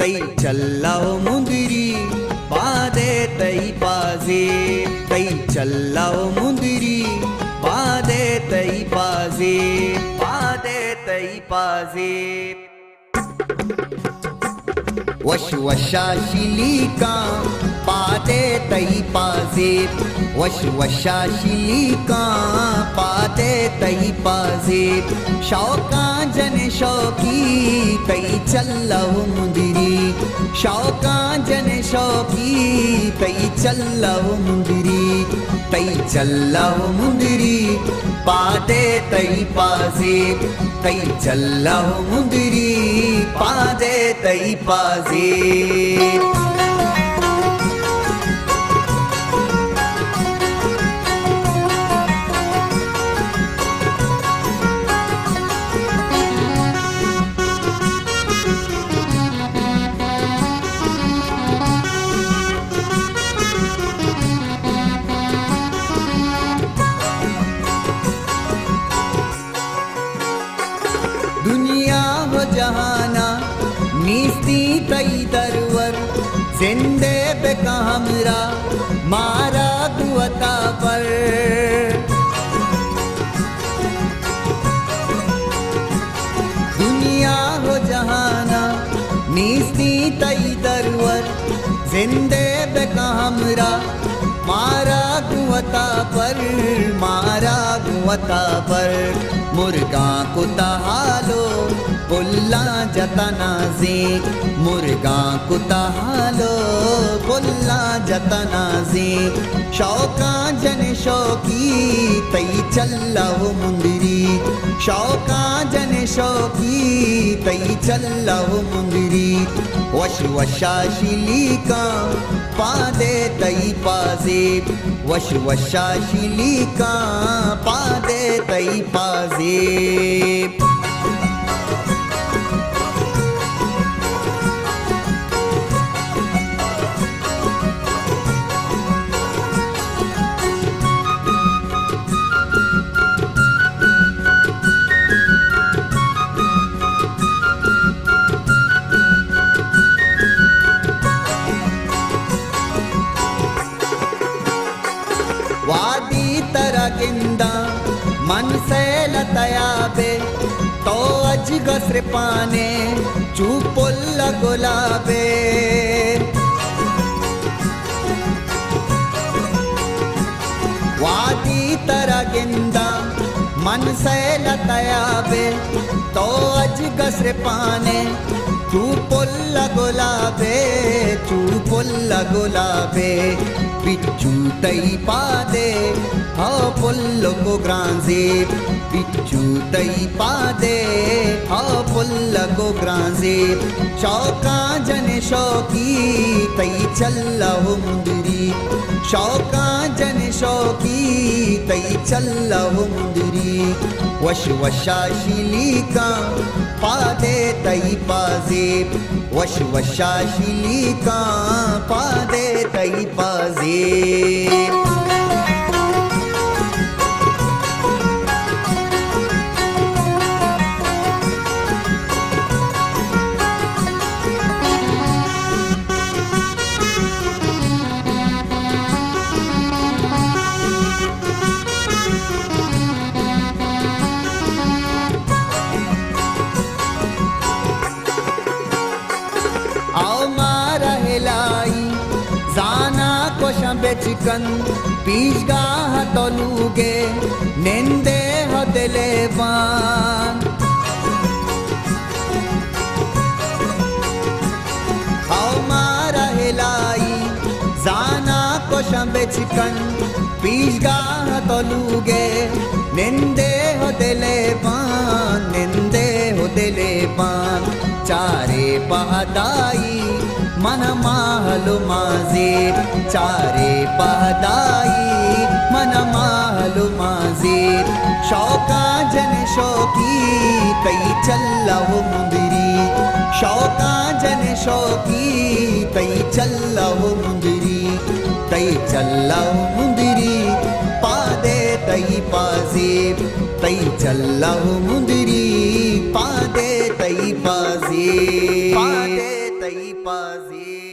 तै चल्लाव मुंदरी पादे तै पाजे तै चल्लाव मुंदरी पादे तै पाजे पादे तै पाजे वशवशाशिलिका पादे तै पाजे वशवशाशिलिका पादे तै पाजे शौका जन शौकी तै चल्लाव मुंदरी शौका जन शौकी तै चल्लाव मुंदरी तै चल्लाव मुंदरी पादे तै पाजे तै चल्लाव मुंदरी पादे तै पाजे दुनिया हो जहाना नीस्ती तई दरवर जिंदे बेका हमरा मारा दुअता पर दुनिया हो जहाना नीस्ती तई दरवर जिंदे बेका हमरा मारा गुवता पर मुर्गा को तहालो बुल्ला जतना जे मुर्गा को तहालो बुल्ला जतना जे शौका जन शौकी तई चल्लाव मुंदरी शौका जन शौकी तई चल्लाव मुंदरी वशवशाशिलिका पादे तई पाजे वशवशाशिलिका पादे तई पाजे वादी तरगिंदा मन से लतयाबे तो अज गसर पाने चूपुल गुलाबे वादी तरगिंदा मन से लतयाबे तो अज गसर पाने चूपुल गुलाबे पिच्चू तई पादे हा पुल्लो को ग्रांजे पिच्चू तई पादे हा पुल्लो को ग्रांजे शौका जन शौकी तई चल्लाव मुंदरी शौका जन शौकी तई चल्लाव मुंदरी वशवशाशिलिका पादे तई पाजे वशवशाशिलिका पादे तई पाजे बेचिकन पीजगाह तोलूगे निंदे हदले वान खाओ मारा हिलाई जाना कोशं बेचिकन पीजगाह तोलूगे निंदे हदले वान चारे पहदाई मन माहलु माजे चारे पहदाई मन माहलु माजे शौका जन शौकी तई चल्लाव मुंदरी शौका जन शौकी तई चल्लाव मुंदरी तई चल्लाव मुंदरी पादे तई पाजे तई चल्लाव मुंदरी पादे तई पाजे पादे होतई पाजे